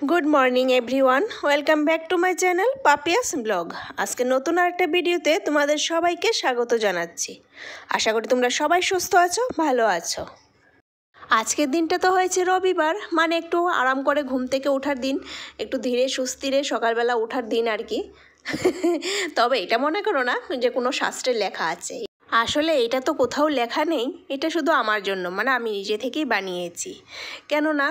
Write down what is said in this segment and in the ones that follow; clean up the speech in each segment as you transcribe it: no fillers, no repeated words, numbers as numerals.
Good morning everyone, welcome back to my channel Papiya's blog. আজকে নতুন আরেকটা ভিডিওতে তোমাদের সবাইকে স্বাগত জানাচ্ছি। আশা করি তোমরা সবাই সুস্থ আছো, ভালো আছো। আজকের দিনটা তো হয়েছে রবিবার, মানে একটু আরাম করে ঘুম থেকে ওঠার দিন, একটু ধীরে সুস্থিরে সকালবেলা ওঠার দিন আর কি। তবে এটা মনে করো না যে কোনো শাস্ত্রে লেখা আছে, আসলে এটা তো কোথাও লেখা নেই, এটা শুধু আমার জন্য, মানে আমি নিজে থেকেই বানিয়েছি। কেননা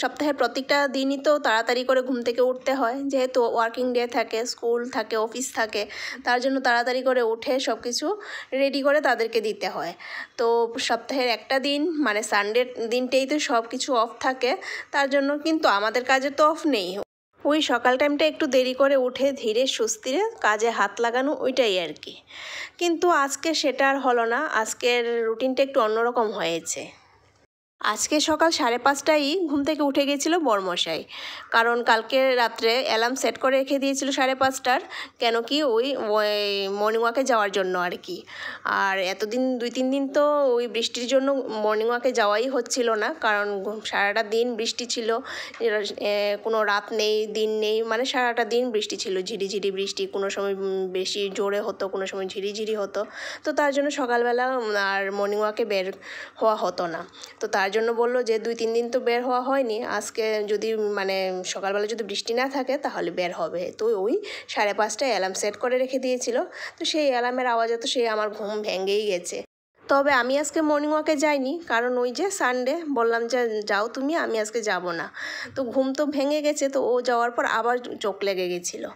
সপ্তাহের প্রত্যেকটা দিনই তো তাড়াতাড়ি করে ঘুম থেকে উঠতে হয়, যেহেতু ওয়ার্কিং ডে থাকে, স্কুল থাকে, অফিস থাকে, তার জন্য তাড়াতাড়ি করে উঠে সব কিছু রেডি করে তাদেরকে দিতে হয়। তো সপ্তাহের একটা দিন মানে সানডের দিনটাই তো সব কিছু অফ থাকে, তার জন্য কিন্তু আমাদের কাজে তো অফ নেই। ওই সকাল টাইমটা একটু দেরি করে উঠে ধীরে সুস্থিরে কাজে হাত লাগানো, ওইটাই আর কি। কিন্তু আজকে সেটা আর হলো না, আজকের রুটিনটা একটু অন্যরকম হয়েছে। আজকে সকাল 5:30টায় ঘুম থেকে উঠে গিয়েছিল বরমশাই, কারণ কালকে রাত্রে অ্যালার্ম সেট করে রেখে দিয়েছিল 5:30টার, কেন কি ওই মর্নিং ওয়াকে যাওয়ার জন্য আর কি। আর এতদিন 2-3 দিন তো ওই বৃষ্টির জন্য মর্নিং ওয়াকে যাওয়াই হচ্ছিল না, কারণ সারাটা দিন বৃষ্টি ছিল, কোনো রাত নেই দিন নেই, মানে সারাটা দিন বৃষ্টি ছিল, ঝিরিঝিরি বৃষ্টি, কোনো সময় বেশি জোরে হতো, কোনো সময় ঝিরিঝিরি হতো। তো তার জন্য সকালবেলা আর মর্নিং ওয়াকে বের হওয়া হতো না। তো তার জন্য বললো যে 2-3 দিন তো বের হওয়া হয়নি, আজকে যদি মানে সকালবেলা যদি বৃষ্টি না থাকে তাহলে বের হবে। তো ওই 5:30টায় অ্যালার্ম সেট করে রেখে দিয়েছিল। তো সেই অ্যালার্মের আওয়াজে তো সেই আমার ঘুম ভেঙেই গেছে। তবে আমি আজকে মর্নিং ওয়াকে যাইনি, কারণ ওই যে সানডে বললাম যে যাও তুমি, আমি আজকে যাব না। তো ঘুম তো ভেঙে গেছে, তো ও যাওয়ার পর আবার চোখ লেগে গেছিলো।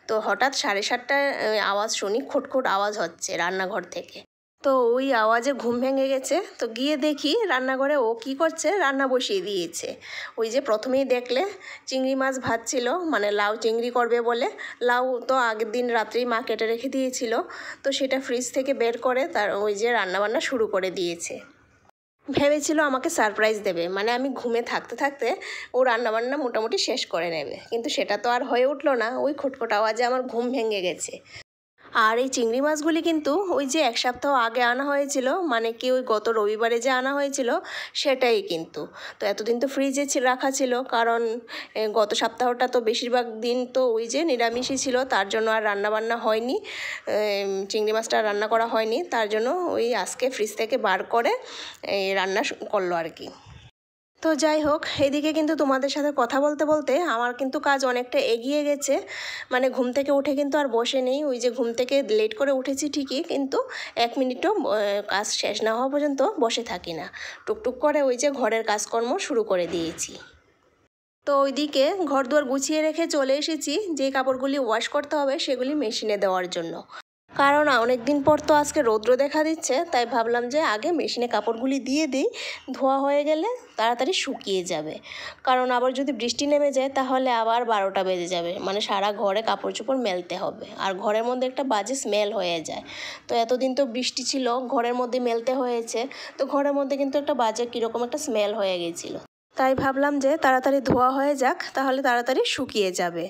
তো হঠাৎ 7:30টায় আওয়াজ শুনি, খুটখুট আওয়াজ হচ্ছে রান্নাঘর থেকে। তো ওই আওয়াজে ঘুম ভেঙে গেছে, তো গিয়ে দেখি রান্নাঘরে ও কি করছে, রান্না বসিয়ে দিয়েছে। ওই যে প্রথমেই দেখলে চিংড়ি মাছ ভাজছিল, মানে লাউ চিংড়ি করবে বলে। লাউ তো আগের দিন রাত্রেই মা কেটে রেখে দিয়েছিল, তো সেটা ফ্রিজ থেকে বের করে তার ওই যে রান্নাবান্না শুরু করে দিয়েছে। ভেবেছিল আমাকে সারপ্রাইজ দেবে, মানে আমি ঘুমে থাকতে থাকতে ও রান্নাবান্না মোটামুটি শেষ করে নেবে, কিন্তু সেটা তো আর হয়ে উঠলো না। ওই খুটখুট আওয়াজে আমার ঘুম ভেঙে গেছে। আর এই চিংড়ি মাছগুলি কিন্তু ওই যে 1 সপ্তাহ আগে আনা হয়েছিল, মানে কি ওই গত রবিবারে যে আনা হয়েছিল সেটাই কিন্তু। তো এতদিন তো ফ্রিজে রাখা ছিল, কারণ গত সপ্তাহটা তো বেশিরভাগ দিন তো ওই যে নিরামিষই ছিল, তার জন্য আর রান্না বান্না হয়নি, চিংড়ি মাছটা রান্না করা হয়নি, তার জন্য ওই আজকে ফ্রিজ থেকে বার করে রান্না করলো আর কি। তো যাই হোক, এদিকে কিন্তু তোমাদের সাথে কথা বলতে বলতে আমার কিন্তু কাজ অনেকটা এগিয়ে গেছে। মানে ঘুম থেকে উঠে কিন্তু আর বসে নেই, ওই যে ঘুম থেকে লেট করে উঠেছি ঠিকই, কিন্তু 1 মিনিটও কাজ শেষ না হওয়া পর্যন্ত বসে থাকি না। টুকটুক করে ওই যে ঘরের কাজকর্ম শুরু করে দিয়েছি। তো ওইদিকে ঘর দুয়ার গুছিয়ে রেখে চলে এসেছি, যে কাপড়গুলি ওয়াশ করতে হবে সেগুলি মেশিনে দেওয়ার জন্য। কারণ অনেক দিন পর তো আজকে রৌদ্র দেখা দিচ্ছে, তাই ভাবলাম যে আগে মেশিনে কাপড়গুলি দিয়ে দিই, ধোয়া হয়ে গেলে তাড়াতাড়ি শুকিয়ে যাবে। কারণ আবার যদি বৃষ্টি নেমে যায় তাহলে আবার 12টা বেজে যাবে, মানে সারা ঘরে কাপড় চোপড় মেলতে হবে, আর ঘরের মধ্যে একটা বাজে স্মেল হয়ে যায়। তো এতদিন তো বৃষ্টি ছিল, ঘরের মধ্যে মেলতে হয়েছে, তো ঘরের মধ্যে কিন্তু একটা বাজে কীরকম একটা স্মেল হয়ে গেছিলো। তাই ভাবলাম যে তাড়াতাড়ি ধোয়া হয়ে যাক, তাহলে তাড়াতাড়ি শুকিয়ে যাবে।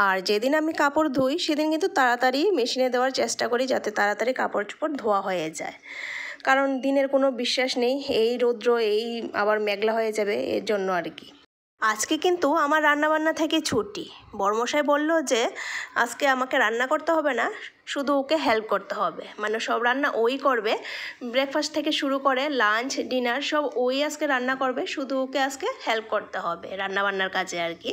আর যেদিন আমি কাপড় ধুই সেদিন কিন্তু তাড়াতাড়ি মেশিনে দেওয়ার চেষ্টা করি, যাতে তাড়াতাড়ি কাপড় চোপড় ধোয়া হয়ে যায়। কারণ দিনের কোনো বিশ্বাস নেই, এই রৌদ্র এই আবার মেঘলা হয়ে যাবে, এর জন্য আর কি। আজকে কিন্তু আমার রান্নাবান্না থেকে ছুটি। বড়মশাই বলল যে আজকে আমাকে রান্না করতে হবে না, শুধু ওকে হেল্প করতে হবে, মানে সব রান্না ওই করবে। ব্রেকফাস্ট থেকে শুরু করে লাঞ্চ ডিনার সব ওই আজকে রান্না করবে, শুধু ওকে আজকে হেল্প করতে হবে রান্নাবান্নার কাজে আর কি,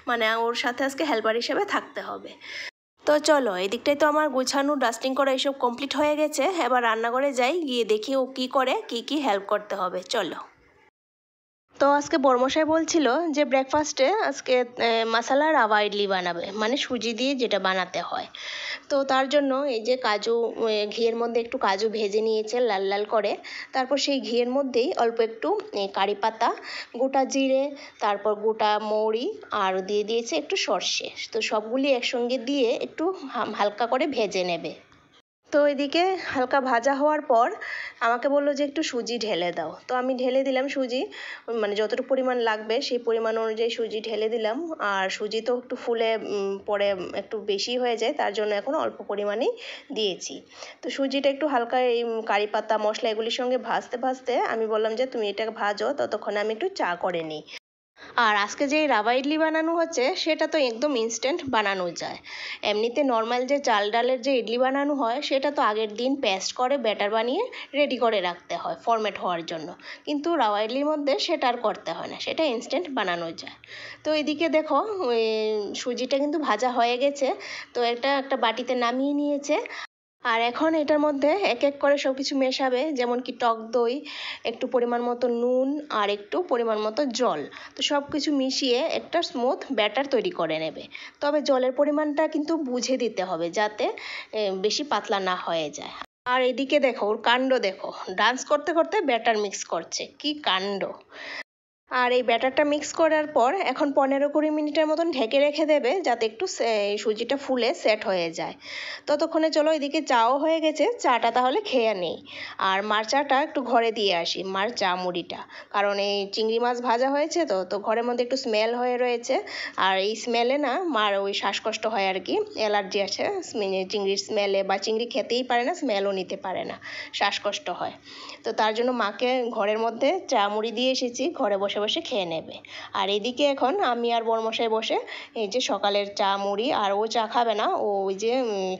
মানে ওর সাথে আজকে হেল্পার হিসেবে থাকতে হবে। তো চলো, এদিকটাই তো আমার গোছানো ডাস্টিং করা এসব কমপ্লিট হয়ে গেছে, এবার রান্নাঘরে যাই, গিয়ে দেখি ও কী করে, কী হেল্প করতে হবে, চলো। তো আজকে বড়মশাই বলছিল যে ব্রেকফাস্টে আজকে মশলা রাভা ইডলি বানাবে, মানে সুজি দিয়ে যেটা বানাতে হয়। তো তার জন্য এই যে কাজু, ঘিয়ের মধ্যে একটু কাজু ভেজে নিয়েছে লাল লাল করে, তারপর সেই ঘিয়ের মধ্যেই অল্প একটু কারি পাতা, গোটা জিরে, তারপর গোটা মৌরি, আর দিয়ে দিয়েছে একটু সর্ষে। তো সবগুলি একসঙ্গে দিয়ে একটু হালকা করে ভেজে নেবে। তো এদিকে হালকা ভাজা হওয়ার পর আমাকে বললো যে একটু সুজি ঢেলে দাও, তো আমি ঢেলে দিলাম সুজি, মানে যতটুকু পরিমাণ লাগবে সেই পরিমাণ অনুযায়ী সুজি ঢেলে দিলাম। আর সুজি তো একটু ফুলে পরে একটু বেশি হয়ে যায়, তার জন্য এখন অল্প পরিমাণেই দিয়েছি। তো সুজিটা একটু হালকা এই কারি পাতা মশলা এগুলির সঙ্গে ভাজতে ভাজতে আমি বললাম যে তুমি এটা ভাজো, ততক্ষণে আমি একটু চা করে নিই। আর আজকে যে রাবা ইডলি বানানো হচ্ছে সেটা তো একদম ইনস্ট্যান্ট বানানো যায়। এমনিতে নর্মাল যে চাল ডালের যে ইডলি বানানো হয় সেটা তো আগের দিন পেস্ট করে ব্যাটার বানিয়ে রেডি করে রাখতে হয় ফরম্যাট হওয়ার জন্য, কিন্তু রাবা ইডলির মধ্যে সেটা আর করতে হয় না, সেটা ইনস্ট্যান্ট বানানো যায়। তো এদিকে দেখো ওই সুজিটা কিন্তু ভাজা হয়ে গেছে, তো একটা বাটিতে নামিয়ে নিয়েছে। আর এখন এটার মধ্যে এক এক করে সব কিছু মেশাবে, যেমন কি টক দই, একটু পরিমাণ মতো নুন আর একটু পরিমাণ মতো জল। তো সব কিছু মিশিয়ে একটা স্মুথ ব্যাটার তৈরি করে নেবে। তবে জলের পরিমাণটা কিন্তু বুঝে দিতে হবে যাতে বেশি পাতলা না হয়ে যায়। আর এদিকে দেখো ওর কাণ্ড দেখো, ডান্স করতে করতে ব্যাটার মিক্স করছে, কি কাণ্ড। আর এই ব্যাটারটা মিক্স করার পর এখন 15-20 মিনিটের মতন ঢেকে রেখে দেবে যাতে একটু সুজিটা ফুলে সেট হয়ে যায়। ততক্ষণে চলো এদিকে চাও হয়ে গেছে, চাটা তাহলে খেয়ে নেই। আর মার চাটা একটু ঘরে দিয়ে আসি, মার চা মুড়িটা, কারণ এই চিংড়ি মাছ ভাজা হয়েছে তো ঘরের মধ্যে একটু স্মেল হয়ে রয়েছে। আর এই স্মেলে না মার ওই শ্বাসকষ্ট হয় আর কি, অ্যালার্জি আছে চিংড়ির স্মেলে, বা চিংড়ি খেতেই পারে না, স্মেলও নিতে পারে না, শ্বাসকষ্ট হয়। তো তার জন্য মাকে ঘরের মধ্যে চা মুড়ি দিয়ে এসেছি, ঘরে বসে বসে খেয়ে নেবে। আর এদিকে এখন আমি আর বড়মশাই বসে এই যে সকালের চা মুড়ি, আর ও চা খাবে না, ও ওই যে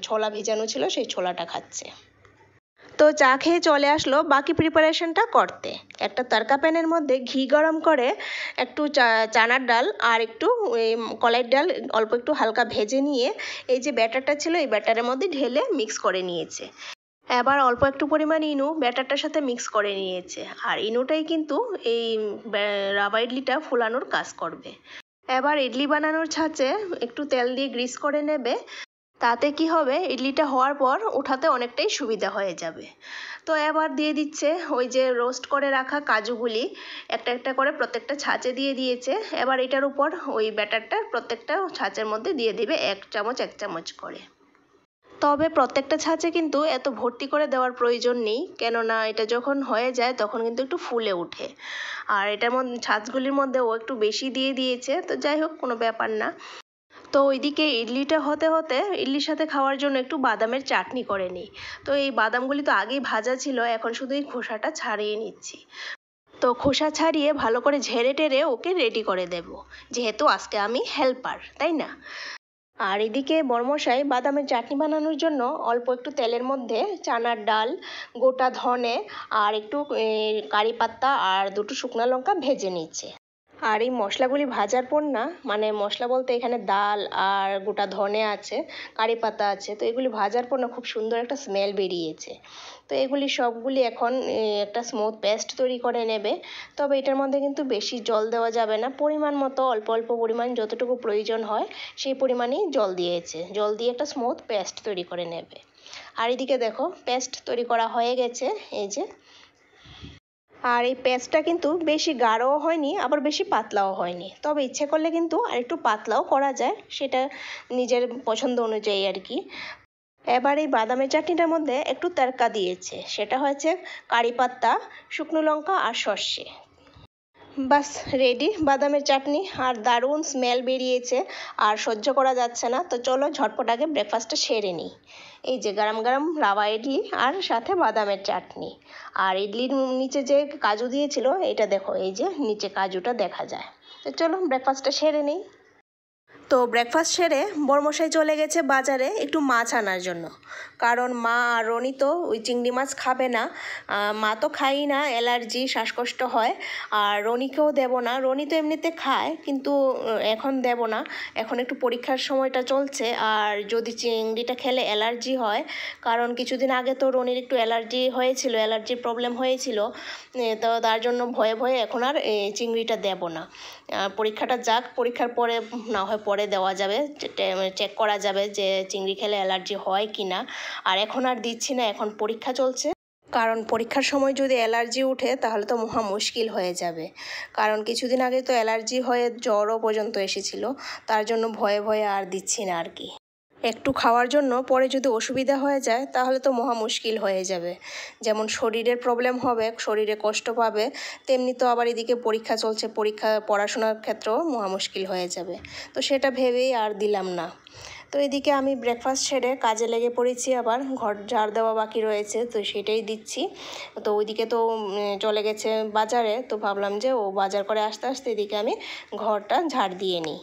ছোলা ভেজানো ছিল সেই ছোলাটা খাচ্ছে। তো চা খেয়ে চলে আসলো বাকি প্রিপারেশনটা করতে। একটা তড়কা প্যানের মধ্যে ঘি গরম করে একটু চানার ডাল আর একটু কলাইয়ের ডাল অল্প একটু হালকা ভেজে নিয়ে এই যে ব্যাটারটা ছিল এই ব্যাটারের মধ্যে ঢেলে মিক্স করে নিয়েছে। এবার অল্প একটু পরিমাণ ইনু ব্যাটারটার সাথে মিক্স করে নিয়েছে। আর ইনুটাই কিন্তু এই রাবা ইডলিটা ফুলানোর কাজ করবে। এবার ইডলি বানানোর ছাঁচে একটু তেল দিয়ে গ্রিস করে নেবে, তাতে কি হবে ইডলিটা হওয়ার পর ওঠাতে অনেকটাই সুবিধা হয়ে যাবে। তো এবার দিয়ে দিচ্ছে ওই যে রোস্ট করে রাখা কাজুগুলি, একটা একটা করে প্রত্যেকটা ছাঁচে দিয়ে দিয়েছে। এবার এটার উপর ওই ব্যাটারটা প্রত্যেকটা ছাঁচের মধ্যে দিয়ে দিবে 1 চামচ করে। তবে প্রত্যেকটা ছাঁচে কিন্তু এত ভর্তি করে দেওয়ার প্রয়োজন নেই, কেননা এটা যখন হয়ে যায় তখন কিন্তু একটু ফুলে ওঠে। আর এটার মধ্যে ছাঁচগুলির মধ্যে ও একটু বেশি দিয়ে দিয়েছে, তো যাই হোক কোনো ব্যাপার না। তো ওইদিকে ইডলিটা হতে হতে ইডলির সাথে খাওয়ার জন্য একটু বাদামের চাটনি করে নিই। তো এই বাদামগুলি তো আগেই ভাজা ছিল, এখন শুধু এই খোসাটা ছাড়িয়ে নিচ্ছি। তো খোসা ছাড়িয়ে ভালো করে ঝেড়ে টেরে ওকে রেডি করে দেব, যেহেতু আজকে আমি হেল্পার, তাই না। আর এদিকে বড়মশাই বাদামের চাটনি বানানোর জন্য অল্প একটু তেলের মধ্যে চানার ডাল, গোটা ধনে আর একটু কারি পাতা আর 2টো শুকনো লঙ্কা ভেজে নিচ্ছে। আর এই মশলাগুলি ভাজার পর না, মানে মশলা বলতে এখানে ডাল আর গোটা ধনে আছে, কারি পাতা আছে, তো এগুলি ভাজার পর না খুব সুন্দর একটা স্মেল বেরিয়েছে। তো এগুলি সবগুলি এখন একটা স্মুথ পেস্ট তৈরি করে নেবে। তবে এটার মধ্যে কিন্তু বেশি জল দেওয়া যাবে না, পরিমাণ মতো অল্প অল্প পরিমাণ যতটুকু প্রয়োজন হয় সেই পরিমাণেই জল দিয়েছে, জল দিয়ে একটা স্মুথ পেস্ট তৈরি করে নেবে। আর এদিকে দেখো পেস্ট তৈরি করা হয়ে গেছে, এই যে। আর এই পেস্টটা কিন্তু বেশি গাঢ়ও হয়নি আবার বেশি পাতলাও হয়নি, তবে ইচ্ছে করলে কিন্তু আর একটু পাতলাও করা যায়, সেটা নিজের পছন্দ অনুযায়ী আর কি। এবার এই বাদামের চাটনিটার মধ্যে একটু তড়কা দিয়েছে, সেটা হয়েছে কারি পাতা, শুকনো লঙ্কা আর সর্ষে। বাস রেডি বাদামের চাটনি, আর দারুণ স্মেল বেরিয়েছে, আর সহ্য করা যাচ্ছে না। তো চলো ঝটপট আগে ব্রেকফাস্টটা সেরে নিই। এই যে গরম গরম রাবা ইডলি আর সাথে বাদামের চাটনি। আর ইডলির নিচে যে কাজু দিয়েছিল এটা দেখো, এই যে নিচে কাজুটা দেখা যায়। তো চলো ব্রেকফাস্টটা সেরে নিই। তো ব্রেকফাস্ট সেরে বড়মশাই চলে গেছে বাজারে একটু মাছ আনার জন্য, কারণ মা আর রনি তো ওই চিংড়ি মাছ খাবে না। মা তো খাই না, অ্যালার্জি, শ্বাসকষ্ট হয়। আর রনিকেও দেব না, রনি তো এমনিতে খায় কিন্তু এখন দেব না, এখন একটু পরীক্ষার সময়টা চলছে। আর যদি চিংড়িটা খেলে অ্যালার্জি হয়, কারণ কিছুদিন আগে তো রনির একটু অ্যালার্জি হয়েছিল, অ্যালার্জির প্রবলেম হয়েছিল, তো তার জন্য ভয়ে ভয়ে এখন আর চিংড়িটা দেব না। পরীক্ষাটা যাক, পরীক্ষার পরে না হয় পরে দেওয়া যাবে, চেক করা যাবে যে চিংড়ি খেলে অ্যালার্জি হয় কি না। আর এখন আর দিচ্ছি না, এখন পরীক্ষা চলছে, কারণ পরীক্ষার সময় যদি অ্যালার্জি উঠে তাহলে তো মহা মুশকিল হয়ে যাবে। কারণ কিছুদিন আগে তো অ্যালার্জি হয়ে জ্বরও পর্যন্ত এসেছিল, তার জন্য ভয়ে ভয়ে আর দিচ্ছি না আর কি। একটু খাওয়ার জন্য পরে যদি অসুবিধা হয়ে যায় তাহলে তো মহা মুশকিল হয়ে যাবে, যেমন শরীরের প্রবলেম হবে, শরীরে কষ্ট পাবে, তেমনি তো আবার এদিকে পরীক্ষা চলছে, পড়াশোনার ক্ষেত্রেও মহা মুশকিল হয়ে যাবে। তো সেটা ভেবেই আর দিলাম না। তো এদিকে আমি ব্রেকফাস্ট সেরে কাজে লেগে পড়েছি, আবার ঘর ঝাড় দেওয়া বাকি রয়েছে, তো সেটাই দিচ্ছি। তো ওইদিকে তো চলে গেছে বাজারে, তো ভাবলাম যে ও বাজার করে আসতে আসতে এদিকে আমি ঘরটা ঝাড় দিয়ে নিই।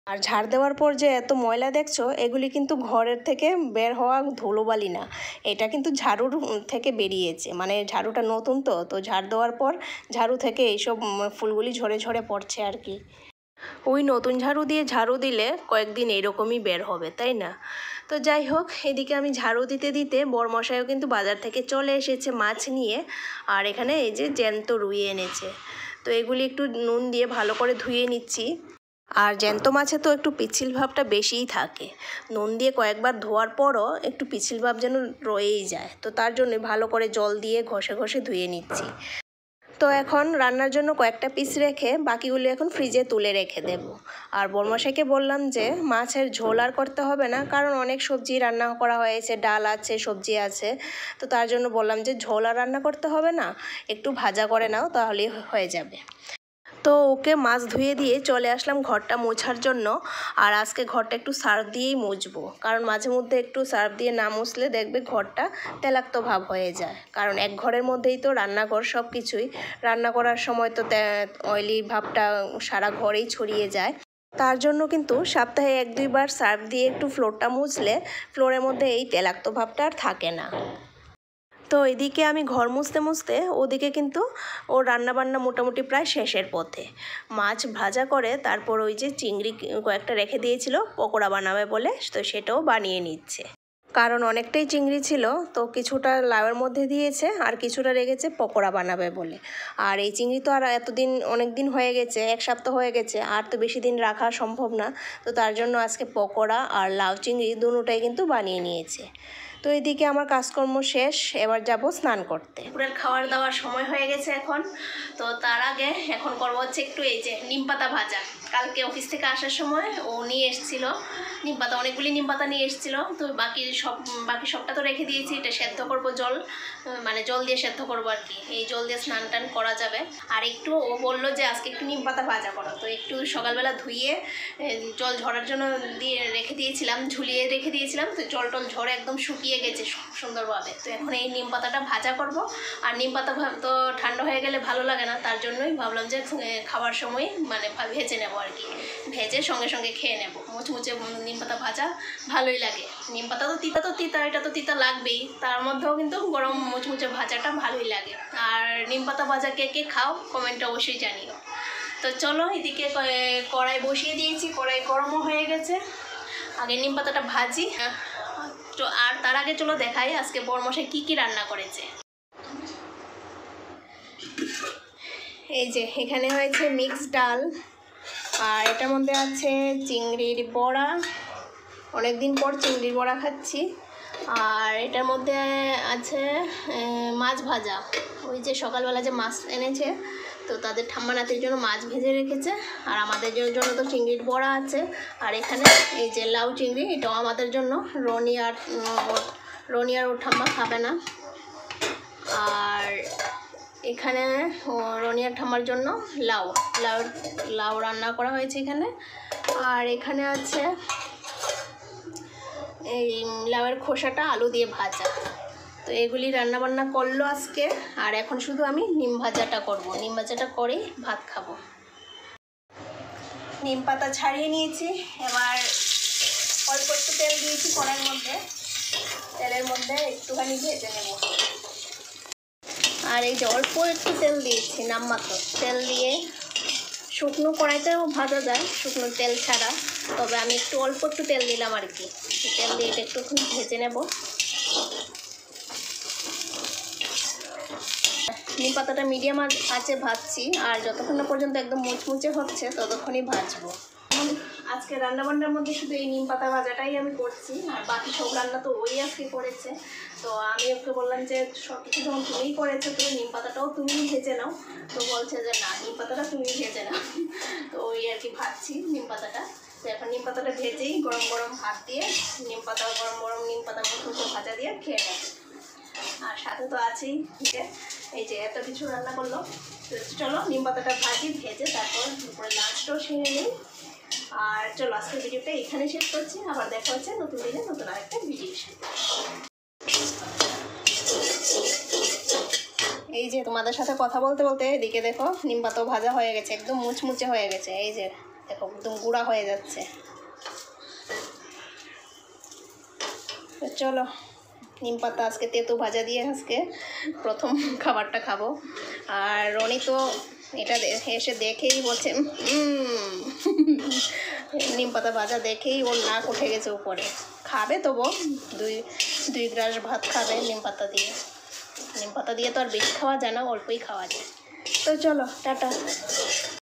আর ঝাড় দেওয়ার পর যে এত ময়লা দেখছো, এগুলি কিন্তু ঘরের থেকে বের হওয়া ধুলোবালি না, এটা কিন্তু ঝাড়ুর থেকে বেরিয়েছে, মানে ঝাড়ুটা নতুন তো ঝাড় দেওয়ার পর ঝাড়ু থেকে এইসব ফুলগুলি ঝরে ঝরে পড়ছে আর কি। ওই নতুন ঝাড়ু দিয়ে ঝাড়ু দিলে কয়েকদিন এরকমই বের হবে, তাই না? তো যাই হোক, এদিকে আমি ঝাড়ু দিতে দিতে বরমশাইও কিন্তু বাজার থেকে চলে এসেছে মাছ নিয়ে। আর এখানে এই যে জ্যান্ত রুই এনেছে, তো এগুলি একটু নুন দিয়ে ভালো করে ধুয়ে নিচ্ছি। আর জ্যান্ত মাছে তো একটু পিচ্ছিল ভাবটা বেশিই থাকে, নুন দিয়ে কয়েকবার ধোয়ার পরও একটু পিচ্ছিল ভাব যেন রয়েই যায়, তো তার জন্য ভালো করে জল দিয়ে ঘষে ঘষে ধুয়ে নিচ্ছি। তো এখন রান্নার জন্য কয়েকটা পিস রেখে বাকিগুলি এখন ফ্রিজে তুলে রেখে দেব। আর বরমশাইকে বললাম যে মাছের ঝোল আর করতে হবে না, কারণ অনেক সবজি রান্না করা হয়েছে, ডাল আছে, সবজি আছে, তো তার জন্য বললাম যে ঝোল আর রান্না করতে হবে না, একটু ভাজা করে নাও তাহলেই হয়ে যাবে। তো ওকে মাছ ধুয়ে দিয়ে চলে আসলাম ঘরটা মোছার জন্য। আর আজকে ঘরটা একটু সার্ফ দিয়েই মুছবো, কারণ মাঝে মধ্যে একটু সার্ফ দিয়ে না মুছলে দেখবে ঘরটা তেলাক্ত ভাব হয়ে যায়, কারণ এক ঘরের মধ্যেই তো রান্নাঘর, সব কিছুই রান্না করার সময় তো অয়েলি ভাবটা সারা ঘরেই ছড়িয়ে যায়। তার জন্য কিন্তু সপ্তাহে 1-2 বার সার্ফ দিয়ে একটু ফ্লোরটা মুছলে ফ্লোরের মধ্যে এই তেলাক্ত ভাবটা আর থাকে না। তো এদিকে আমি ঘর মুছতে মুছতে ওদিকে কিন্তু ওর রান্নাবান্না মোটামুটি প্রায় শেষের পথে। মাছ ভাজা করে তারপর ওই যে চিংড়ি কয়েকটা রেখে দিয়েছিল পকোড়া বানাবে বলে, তো সেটাও বানিয়ে নিচ্ছে। কারণ অনেকটাই চিংড়ি ছিল, তো কিছুটা লাউয়ের মধ্যে দিয়েছে আর কিছুটা রেখেছে পকোড়া বানাবে বলে। আর এই চিংড়ি তো আর এতদিন, অনেক দিন হয়ে গেছে, 1 সপ্তাহ হয়ে গেছে, আর তো বেশি দিন রাখা সম্ভব না, তো তার জন্য আজকে পকোড়া আর লাউ চিংড়ি দুটোটাই কিন্তু বানিয়ে নিয়েছে। তো এদিকে আমার কাজকর্ম শেষ, এবার যাব স্নান করতে। দুপুরের খাওয়ার দাওয়ার সময় হয়ে গেছে এখন। তো তার আগে এখন করবো হচ্ছে একটু এই যে নিম পাতা ভাজা। কালকে অফিস থেকে আসার সময় ও নিয়ে এসেছিলো নিম পাতা, অনেকগুলি নিম পাতা নিয়ে এসেছিলো, তো বাকি সবটা তো রেখে দিয়েছি। এটা সেদ্ধ করবো, মানে জল দিয়ে সেদ্ধ করবো আর কি, এই জল দিয়ে স্নান টান করা যাবে। আর একটু ও বললো যে আজকে একটু নিম পাতা ভাজা করো, তো একটু সকালবেলা ধুয়ে জল ঝরার জন্য দিয়ে রেখে দিয়েছিলাম, ঝুলিয়ে রেখে দিয়েছিলাম, তো জল টল ঝরে একদম শুকিয়ে গেছে সুন্দরভাবে। তো এখন এই নিম পাতাটা ভাজা করব। আর নিম পাতা তো ঠান্ডা হয়ে গেলে ভালো লাগে না, তার জন্যই ভাবলাম যে খাবার সময় মানে ভেজে নেবো আর কি, ভেজে সঙ্গে সঙ্গে খেয়ে নেবো। মুচমুচে নিম পাতা ভাজা ভালোই লাগে। নিম পাতা তো তিতা, এটা তো তিতা লাগবেই, তার মধ্যেও কিন্তু গরম মুচমুচে ভাজাটা ভালোই লাগে। আর নিম পাতা ভাজা কে কে খাও কমেন্টে অবশ্যই জানিও। তো চলো, এদিকে কড়াই বসিয়ে দিয়েছি, কড়াই গরমও হয়ে গেছে, আগে নিম পাতাটা ভাজি। আর তার আগে চলো দেখাই আজকে বরমশাই কি রান্না করেছে। এই যে এখানে হয়েছে মিক্স ডাল, আর এটার মধ্যে আছে চিংড়ির বড়া, অনেকদিন পর চিংড়ির বড়া খাচ্ছি। আর এটার মধ্যে আছে মাছ ভাজা, ওই যে সকালবেলা যে মাছ এনেছে, তো তাদের ঠাম্মা নাতির জন্য মাছ ভেজে রেখেছে, আর আমাদের জন্য তো চিংড়ির বড়া আছে। আর এখানে এই যে লাউ চিংড়ি, এটাও আমাদের জন্য, রনি আর ওর ঠাম্মা খাবে না। আর এখানে রনি আর ঠাম্মার জন্য লাউ রান্না করা হয়েছে এখানে। আর এখানে আছে এই লাউয়ের খোসাটা আলু দিয়ে ভাজা। তো এগুলি রান্নাবান্না করলো আজকে। আর এখন শুধু আমি নিম ভাজাটা করব, নিম ভাজাটা করেই ভাত খাবো। নিম পাতা ছাড়িয়ে নিয়েছি, এবার অল্প একটু তেল দিয়েছি কড়াইয়ের মধ্যে, তেলের মধ্যে একটুখানি ভেজে নেব। আর এই যে অল্প একটু তেল দিয়েছি, নামমাত্র তেল দিয়ে, শুকনো কড়াইতেও ভাজা যায় শুকনো তেল ছাড়া, তবে আমি একটু অল্প একটু তেল দিলাম আর কি। তেল দিয়ে এটা একটুখানি ভেজে নেব। নিম পাতাটা মিডিয়াম আঁচে ভাজছি, আর যতক্ষণ না পর্যন্ত একদম মুচমুচে হচ্ছে ততক্ষণই ভাজবো। আজকে রান্নাবান্নার মধ্যে শুধু এই নিম পাতা ভাজাটাই আমি করছি, আর বাকি সব রান্না তো ওই আজকে করেছে। তো আমি ওকে বললাম যে সব কিছু যখন তুমিই করেছো, তুমি নিম পাতাটাও তুমিই ভেজে নাও। তো বলছে যে না, নিম পাতাটা তুমি ভেজে নাও। তো ওই আর কি ভাজছি নিম পাতাটা। তো এখন নিম পাতাটা ভেজেই গরম গরম ভাত দিয়ে গরম গরম নিম পাতা মুচমুচে ভাজা দিয়ে খেয়ে নেব। আর সাথে তো আছেই এই যে এত কিছু রান্না করলো। তো চলো নিম পাতাটা ভাজি, ভেজে তারপর দুপুরে লাঞ্চটাও সেরে নিই। আর চলো আজকের ভিডিওটা এখানে শেষ করছি, আবার দেখা হচ্ছে নতুন দিনে নতুন আরেকটা ভিডিওর সাথে। এই যে তোমাদের সাথে কথা বলতে বলতে এদিকে দেখো নিম পাতাও ভাজা হয়ে গেছে, একদম মুচমুচে হয়ে গেছে। এই যে দেখো একদম গুঁড়া হয়ে যাচ্ছে। তো চলো নিম পাতা আজকে তেঁতু ভাজা দিয়ে আজকে প্রথম খাবারটা খাবো। আর রনি তো এটা এসে দেখেই বলছে নিম পাতা ভাজা দেখেই ওর নাক উঠে গেছে উপরে। খাবে তবু দুই গ্লাস ভাত খাবে নিম পাতা দিয়ে। নিম পাতা দিয়ে তো আর বেশি খাওয়া যায় না, অল্পই খাওয়া যায়। তো চলো টাটা।